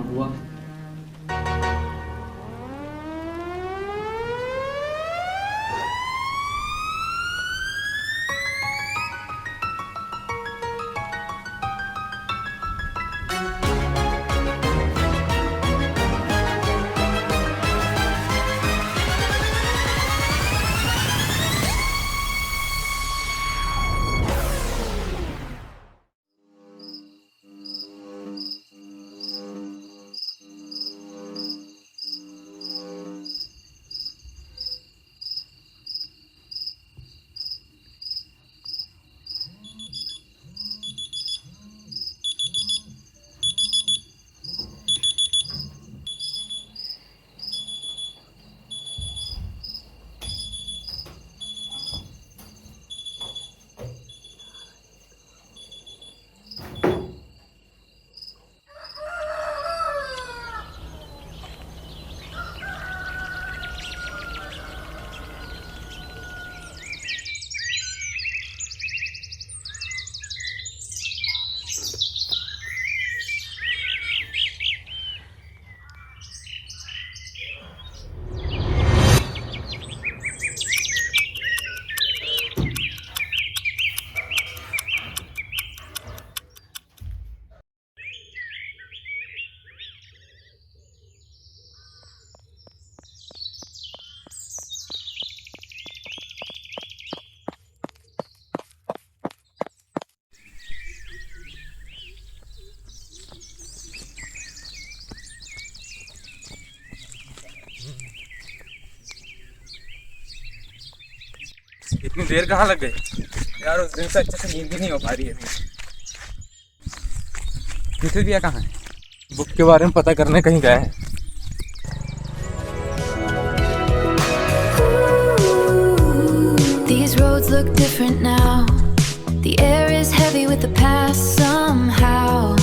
हुआ। इतनी देर कहाँ लग गई यार? उस दिन से अच्छे से नींद भी नहीं हो पा रही है। निखिल भैया कहाँ है? बुक के बारे में पता करने कहीं गए हैं। These roads look different now. The air is heavy with the past somehow.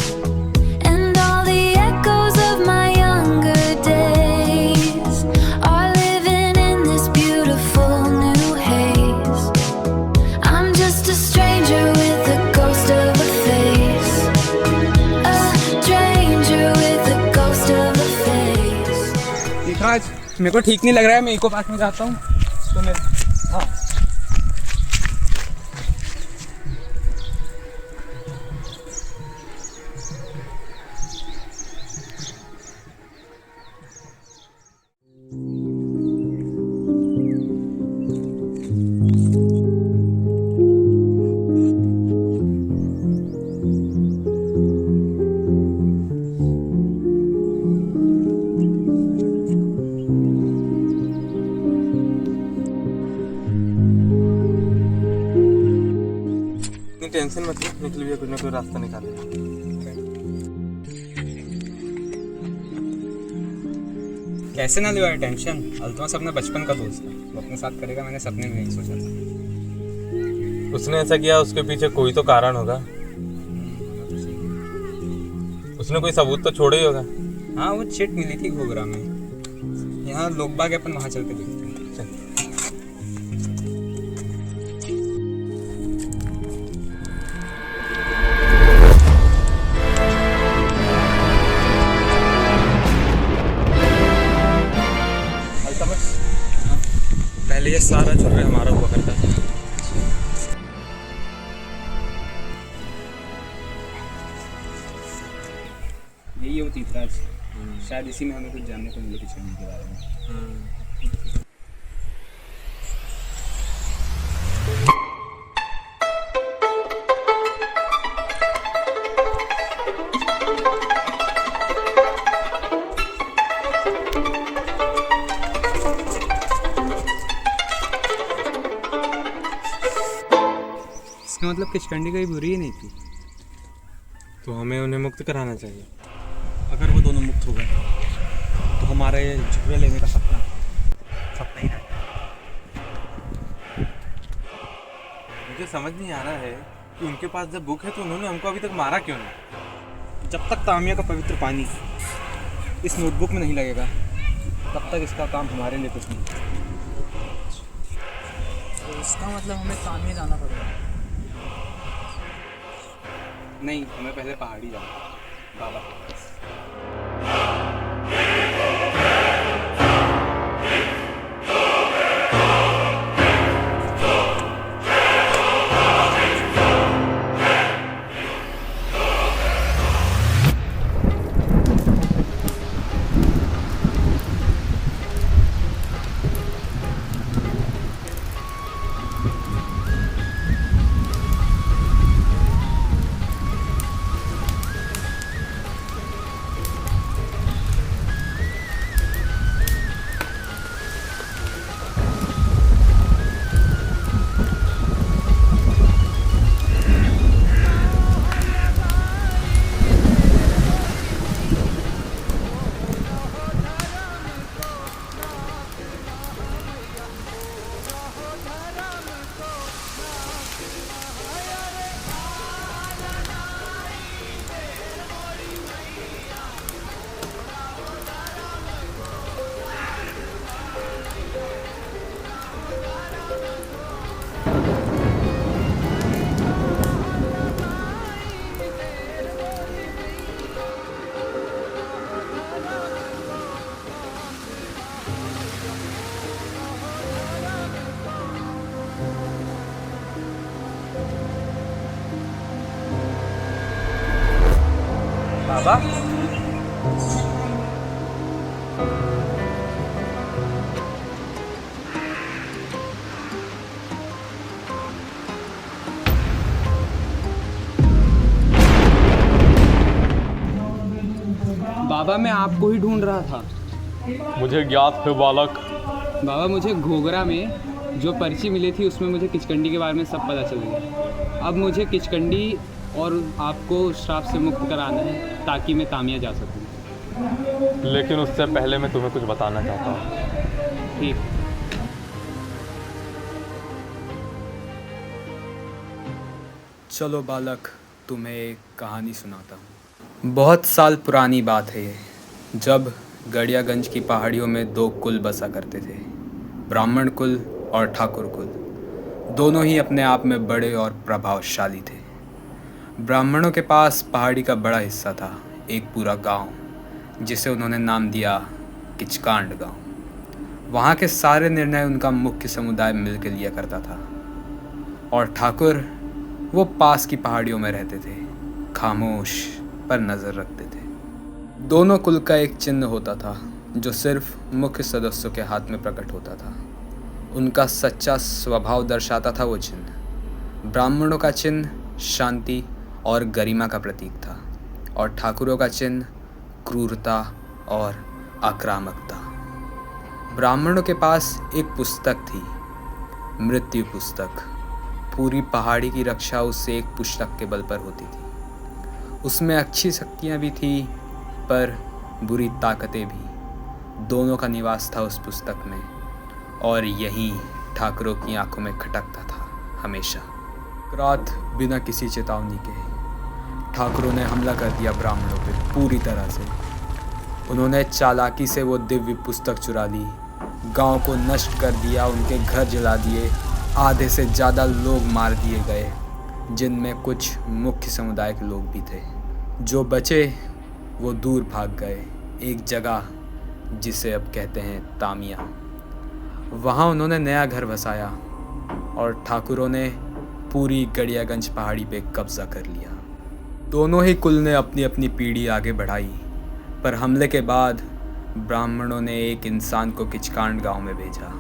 And all the echoes of my younger days are living in this beautiful new haze. I'm just a stranger with a ghost of a face. A stranger with a ghost of a face. आज मेरे को ठीक नहीं लग रहा है, मैं eco park में जाता हूँ तो मैं हाँ टेंशन मत लो, निकल भी कुछ ना कोई रास्ता निकालेगा। कैसे ना लिया टेंशन? अल्तमस अपने बचपन का दोस्त है, वो अपने साथ करेगा, मैंने सपने में नहीं सोचा था। उसने ऐसा किया, उसके पीछे कोई तो कारण होगा। उसने कोई सबूत तो छोड़ा ही होगा। हाँ, वो चिट मिली थी घोगरा में। यहाँ लोग बाग अपन वहाँ चलते देखते हैं। पहले ये सारा चुर्रे हमारा हुआ करता था। यही होती थी, शायद इसी में हमें कुछ जानने को मिले किचन के बारे में। इसका मतलब किचकंडी कहीं बुरी ही नहीं थी। तो हमें उन्हें मुक्त कराना चाहिए। अगर वो दोनों मुक्त हो गए तो हमारा ये झुर्रे लेने का सपना ही रहा। मुझे समझ नहीं आ रहा है कि उनके पास जब बुक है तो उन्होंने हमको अभी तक मारा क्यों नहीं? जब तक तामिया का पवित्र पानी इस नोटबुक में नहीं लगेगा तब तक इसका काम हमारे लिए कुछ नहीं। तो इसका मतलब हमें तामिया जाना पड़ेगा। नहीं, हमें पहले पहाड़ी जाना बाबा। बाबा, बाबा मैं आपको ही ढूंढ रहा था। मुझे ज्ञात है बालक। बाबा मुझे घोघरा में जो पर्ची मिली थी उसमें मुझे किचकंडी के बारे में सब पता चल गया। अब मुझे किचकंडी और आपको श्राप से मुक्त कराना है ताकि मैं तामिया जा सकूं। लेकिन उससे पहले मैं तुम्हें कुछ बताना चाहता हूँ। ठीक। चलो बालक, तुम्हें एक कहानी सुनाता हूँ। बहुत साल पुरानी बात है ये, जब गड़ियागंज की पहाड़ियों में दो कुल बसा करते थे, ब्राह्मण कुल और ठाकुर कुल। दोनों ही अपने आप में बड़े और प्रभावशाली थे। ब्राह्मणों के पास पहाड़ी का बड़ा हिस्सा था, एक पूरा गांव, जिसे उन्होंने नाम दिया किचकांड गांव। वहाँ के सारे निर्णय उनका मुख्य समुदाय मिलकर लिया करता था। और ठाकुर, वो पास की पहाड़ियों में रहते थे, खामोश पर नज़र रखते थे। दोनों कुल का एक चिन्ह होता था जो सिर्फ मुख्य सदस्यों के हाथ में प्रकट होता था। उनका सच्चा स्वभाव दर्शाता था वो चिन्ह। ब्राह्मणों का चिन्ह शांति और गरिमा का प्रतीक था, और ठाकुरों का चिन्ह क्रूरता और आक्रामकता। ब्राह्मणों के पास एक पुस्तक थी, मृत्यु पुस्तक। पूरी पहाड़ी की रक्षा उस एक पुस्तक के बल पर होती थी। उसमें अच्छी शक्तियाँ भी थी पर बुरी ताकतें भी। दोनों का निवास था उस पुस्तक में, और यही ठाकुरों की आंखों में खटकता था हमेशा। रात बिना किसी चेतावनी के ठाकुरों ने हमला कर दिया ब्राह्मणों पे पूरी तरह से। उन्होंने चालाकी से वो दिव्य पुस्तक चुरा ली, गांव को नष्ट कर दिया, उनके घर जला दिए, आधे से ज़्यादा लोग मार दिए गए, जिनमें कुछ मुख्य समुदाय के लोग भी थे। जो बचे वो दूर भाग गए, एक जगह जिसे अब कहते हैं तामिया। वहाँ उन्होंने नया घर बसाया और ठाकुरों ने पूरी गड़ियागंज पहाड़ी पे कब्जा कर लिया। दोनों ही कुल ने अपनी अपनी पीढ़ी आगे बढ़ाई, पर हमले के बाद ब्राह्मणों ने एक इंसान को किचकांड गांव में भेजा,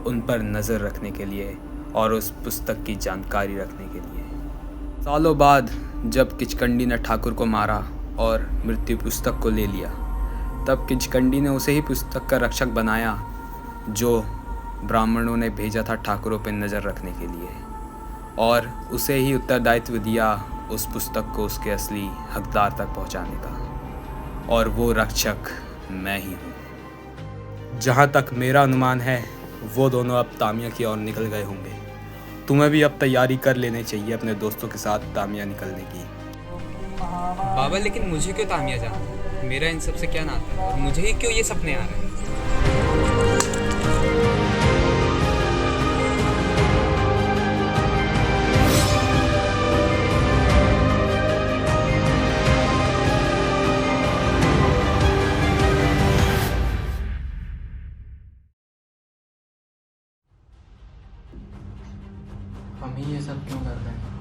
उन पर नज़र रखने के लिए और उस पुस्तक की जानकारी रखने के लिए। सालों बाद जब किचकंडी ने ठाकुर को मारा और मृत्यु पुस्तक को ले लिया, तब किचकंडी ने उसे ही पुस्तक का रक्षक बनाया जो ब्राह्मणों ने भेजा था ठाकुरों पर नज़र रखने के लिए, और उसे ही उत्तरदायित्व दिया उस पुस्तक को उसके असली हकदार तक पहुंचाने का। और वो रक्षक मैं ही हूँ। जहाँ तक मेरा अनुमान है वो दोनों अब तामिया की ओर निकल गए होंगे। तुम्हें भी अब तैयारी कर लेनी चाहिए अपने दोस्तों के साथ तामिया निकलने की। बाबा लेकिन मुझे क्यों तामिया जाना? मेरा इन सब से क्या नाता है? और मुझे ही क्यों ये सपने आ रहे हैं? ही ये सब क्यों कर रहे हैं?